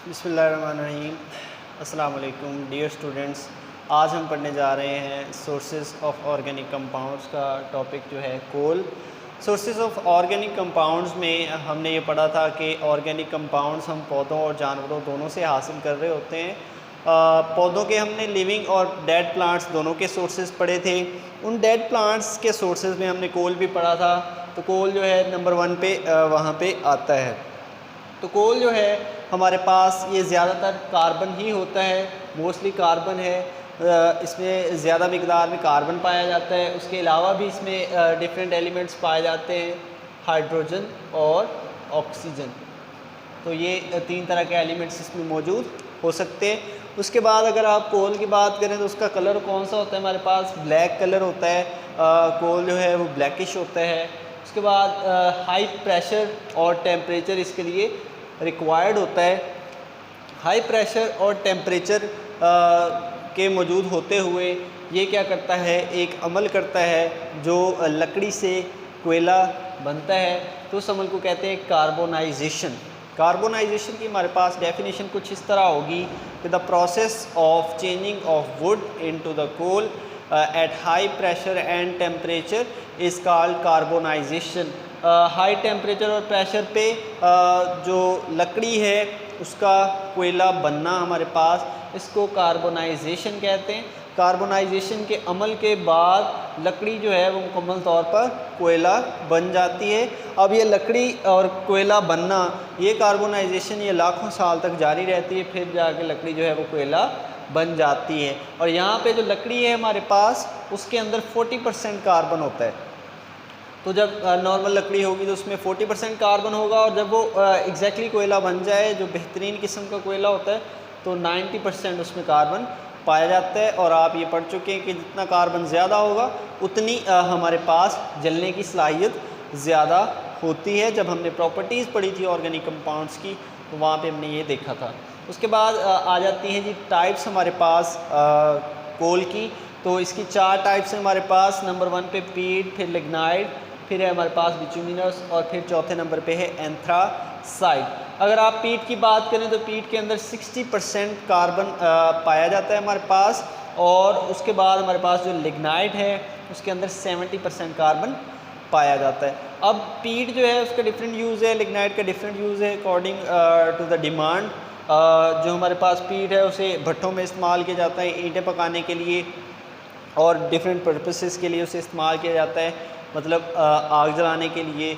बिस्मिल्लाहिर्रहमानिर्रहीम। अस्सलाम वालेकुम डियर स्टूडेंट्स। आज हम पढ़ने जा रहे हैं सोर्सेज ऑफ ऑर्गेनिक कंपाउंड्स का टॉपिक जो है कोल। सोर्सेज ऑफ ऑर्गेनिक कंपाउंड्स में हमने ये पढ़ा था कि ऑर्गेनिक कंपाउंड्स हम पौधों और जानवरों दोनों से हासिल कर रहे होते हैं। पौधों के हमने लिविंग और डेड प्लांट्स दोनों के सोर्सेज पढ़े थे। उन डेड प्लांट्स के सोर्सेज में हमने कोल भी पढ़ा था। तो कोल जो है नंबर 1 पे वहाँ पे आता है। तो कोल जो है हमारे पास ये ज़्यादातर कार्बन ही होता है, मोस्टली कार्बन है। इसमें ज़्यादा मिकदार में कार्बन पाया जाता है। उसके अलावा भी इसमें डिफरेंट एलिमेंट्स पाए जाते हैं, हाइड्रोजन और ऑक्सीजन। तो ये 3 तरह के एलिमेंट्स इसमें मौजूद हो सकते हैं। उसके बाद अगर आप कोल की बात करें तो उसका कलर कौन सा होता है, हमारे पास ब्लैक कलर होता है। कोल जो है वो ब्लैकिश होता है। उसके बाद हाई प्रेशर और टेम्परेचर इसके लिए रिक्वायर्ड होता है। हाई प्रेशर और टेम्परेचर के मौजूद होते हुए ये क्या करता है, एक अमल करता है जो लकड़ी से कोयला बनता है। तो उस अमल को कहते हैं कार्बोनाइजेशन। कार्बोनाइजेशन की हमारे पास डेफिनेशन कुछ इस तरह होगी कि the process of changing of wood into the coal at high pressure and temperature is called carbonization. High temperature और प्रेशर पे जो लकड़ी है उसका कोयला बनना हमारे पास, इसको कार्बोनाइजेशन कहते हैं। कार्बोनाइजेशन के अमल के बाद लकड़ी जो है वो मुकम्मल तौर पर कोयला बन जाती है। अब ये लकड़ी और कोयला बनना, ये कार्बोनाइजेशन ये लाखों साल तक जारी रहती है, फिर जाके लकड़ी जो है वो कोयला बन जाती है। और यहाँ पे जो लकड़ी है हमारे पास उसके अंदर 40% कार्बन होता है। तो जब नॉर्मल लकड़ी होगी तो उसमें 40% कार्बन होगा, और जब वो एग्जैक्टली कोयला बन जाए जो बेहतरीन किस्म का कोयला होता है तो 90% उसमें कार्बन पाया जाता है। और आप ये पढ़ चुके हैं कि जितना कार्बन ज़्यादा होगा उतनी हमारे पास जलने की सलाहियत ज़्यादा होती है। जब हमने प्रॉपर्टीज़ पढ़ी थी ऑर्गेनिक कंपाउंड्स की तो वहाँ पे हमने ये देखा था। उसके बाद आ जाती हैं जी टाइप्स हमारे पास कोल की। तो इसकी 4 टाइप्स हैं हमारे पास। नंबर 1 पे पीट, फिर लिग्नाइट, फिर है हमारे पास बिटुमिनस, और फिर चौथे नंबर पे है एंथ्रासाइड। अगर आप पीट की बात करें तो पीट के अंदर 60% कार्बन पाया जाता है हमारे पास। और उसके बाद हमारे पास जो लिग्नाइट है उसके अंदर 70% कार्बन पाया जाता है। अब पीट जो है उसका डिफरेंट यूज़ है, लिग्नाइट का डिफरेंट यूज़ है अकॉर्डिंग टू द डिमांड। जो हमारे पास पीट है उसे भट्टों में इस्तेमाल किया जाता है ईंटें पकाने के लिए, और डिफरेंट पर्पसेस के लिए उसे इस्तेमाल किया जाता है। मतलब आग जलाने के लिए,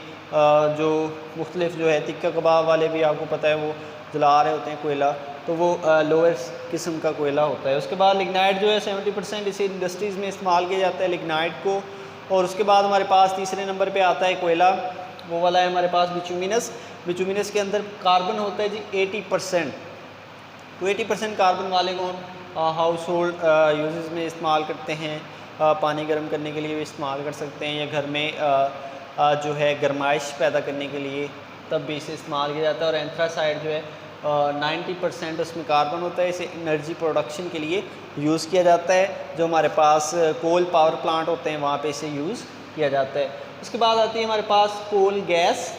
जो मुख्तलिफ जो है तिक्का कबाब वाले भी आपको पता है वो जला रहे होते हैं कोयला, तो वो लोअर किस्म का कोयला होता है। उसके बाद लिग्नाइट जो है 70% इसे इंडस्ट्रीज़ में इस्तेमाल किया जाता है लिग्नाइट को। और उसके बाद हमारे पास तीसरे नंबर पे आता है कोयला, वो वाला है हमारे पास बिटुमिनस। बिटुमिनस के अंदर कार्बन होता है जी 80%। तो 80% कार्बन वाले को हम हाउस होल्ड यूजेस में इस्तेमाल करते हैं, पानी गर्म करने के लिए भी इस्तेमाल कर सकते हैं, या घर में जो है गर्माइश पैदा करने के लिए तब भी इसे इस्तेमाल किया जाता है। और एंथ्रासाइड जो है 90% उसमें कार्बन होता है, इसे एनर्जी प्रोडक्शन के लिए यूज़ किया जाता है। जो हमारे पास कोल पावर प्लांट होते हैं वहाँ पे इसे यूज़ किया जाता है। उसके बाद आती है हमारे पास कोल गैस,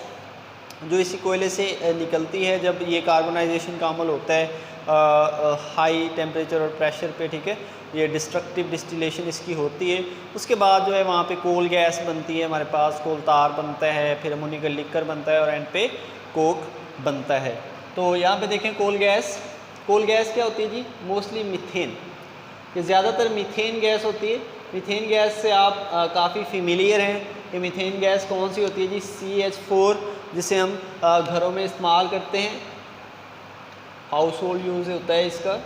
जो इसी कोयले से निकलती है जब ये कार्बोनाइजेशन का अमल होता है हाई टेम्परेचर और प्रेशर पे, ठीक है। ये डिस्ट्रक्टिव डिस्टिलेशन इसकी होती है। उसके बाद जो है वहाँ पे कोल गैस बनती है, हमारे पास कोल तार बनता है, फिर अमोनियम लिक्कर बनता है, और एंड पे कोक बनता है। तो यहाँ पे देखें कोल गैस। कोल गैस क्या होती है जी, मोस्टली मीथेन, ये ज़्यादातर मीथेन गैस होती है। मीथेन गैस से आप काफ़ी फेमिलियर हैं। ये मीथेन गैस कौन सी होती है जी, CH4, जिसे हम घरों में इस्तेमाल करते हैं, हाउस होल्ड यूज़ होता है इसका,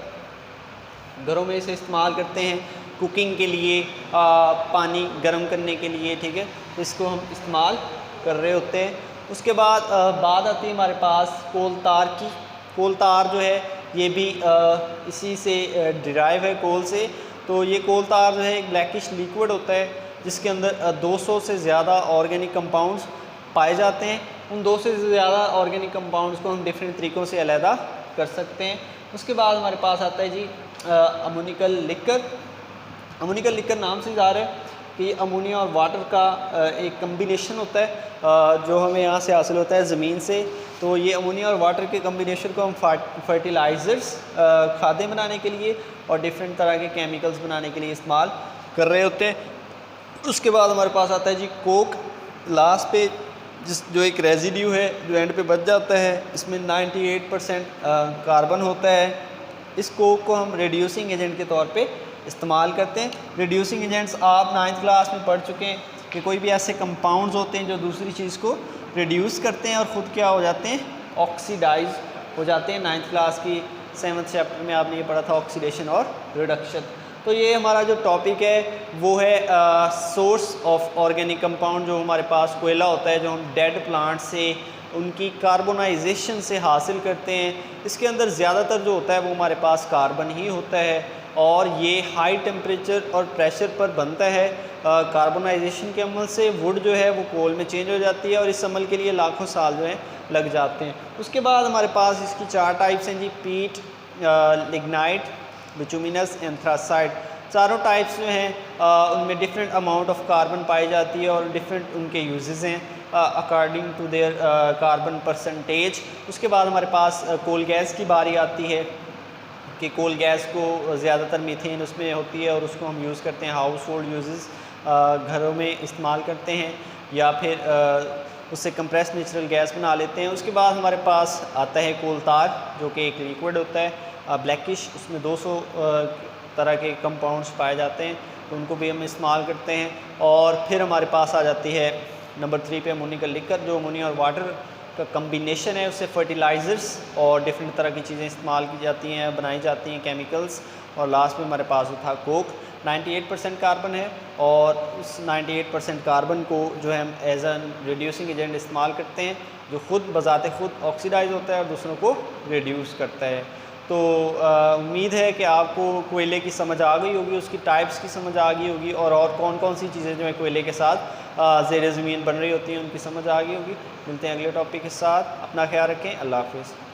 घरों में इसे इस्तेमाल करते हैं कुकिंग के लिए, पानी गर्म करने के लिए, ठीक है। इसको हम इस्तेमाल कर रहे होते हैं। उसके बाद बात आती है हमारे पास कोल तार की। कोल तार जो है ये भी इसी से डिराइव है, कोल से। तो ये कोल तार जो है एक ब्लैकिश लिक्विड होता है जिसके अंदर 200 से ज़्यादा ऑर्गेनिक कंपाउंड्स पाए जाते हैं। उन 200 से ज़्यादा ऑर्गेनिक कंपाउंड्स को हम डिफरेंट तरीक़ों से अलहदा कर सकते हैं। उसके बाद हमारे पास आता है जी अमोनिकल लिक्कर। अमोनिकल लिक्कर नाम से ज़ाहिर है कि अमोनिया और वाटर का एक कम्बिनेशन होता है जो हमें यहाँ से हासिल होता है ज़मीन से। तो ये अमोनिया और वाटर के कम्बिनेशन को हम फर्टिलाइज़र्स खादें बनाने के लिए और डिफरेंट तरह के केमिकल्स बनाने के लिए इस्तेमाल कर रहे होते हैं। उसके बाद हमारे पास आता है जी कोक, लास्ट पे जो एक रेजिड्यू है जो एंड पे बच जाता है, इसमें 98% कार्बन होता है। इस कोक को हम रिड्यूसिंग एजेंट के तौर पे इस्तेमाल करते हैं। रिड्यूसिंग एजेंट्स आप 9th क्लास में पढ़ चुके हैं कि कोई भी ऐसे कंपाउंड्स होते हैं जो दूसरी चीज़ को रिड्यूस करते हैं और ख़ुद क्या हो जाते हैं, ऑक्सीडाइज हो जाते हैं। 9th क्लास की 7th चैप्टर में आपने ये पढ़ा था, ऑक्सीडेशन और रिडक्शन। तो ये हमारा जो टॉपिक है वो है सोर्स ऑफ ऑर्गेनिक कंपाउंड। जो हमारे पास कोयला होता है जो हम डेड प्लांट से उनकी कार्बोनाइजेशन से हासिल करते हैं, इसके अंदर ज़्यादातर जो होता है वो हमारे पास कार्बन ही होता है और ये हाई टेम्परेचर और प्रेशर पर बनता है। कार्बोनाइजेशन के अमल से वुड जो है वो कोल में चेंज हो जाती है और इस अमल के लिए लाखों साल जो है लग जाते हैं। उसके बाद हमारे पास इसकी 4 टाइप्स हैं जी, पीट, लिग्नाइट, बिटुमिनस, एंथ्रासाइट। चारों टाइप्स जो हैं उनमें डिफरेंट अमाउंट ऑफ कार्बन पाई जाती है और डिफरेंट उनके यूजेस हैं according to their carbon percentage. उसके बाद हमारे पास कोल गैस की बारी आती है कि कोल गैस को ज़्यादातर मीथेन उसमें होती है और उसको हम यूज़ करते हैं, हाउस होल्ड यूजेस घरों में इस्तेमाल करते हैं या फिर उससे कंप्रेस नेचुरल गैस बना लेते हैं। उसके बाद हमारे पास आता है कोल तार जो कि एक लिक्विड होता है ब्लैकिश, उसमें 200 तरह के कंपाउंड्स पाए जाते हैं, तो उनको भी हम इस्तेमाल करते हैं। और फिर हमारे पास आ जाती है नंबर 3 पे अमोनिया लिक्विड, जो अमोनिया और वाटर का कम्बिनेशन है, उससे फर्टिलाइज़र्स और डिफरेंट तरह की चीज़ें इस्तेमाल की जाती हैं, बनाई जाती हैं, केमिकल्स। और लास्ट में हमारे पास था कोक, 98% कार्बन है और उस 98% कार्बन को जो है हम एज एन रिड्यूसिंग एजेंट इस्तेमाल करते हैं, जो ख़ुद बज़ाते ख़ुद ऑक्सीडाइज होता है और दूसरों को रिड्यूस करता है। तो उम्मीद है कि आपको कोयले की समझ आ गई होगी, उसकी टाइप्स की समझ आ गई होगी और कौन कौन सी चीज़ें जो है कोयले के साथ ज़ेर ज़मीन बन रही होती हैं उनकी समझ आ गई होगी। मिलते हैं अगले टॉपिक के साथ, अपना ख्याल रखें, अल्लाह हाफ़िज़।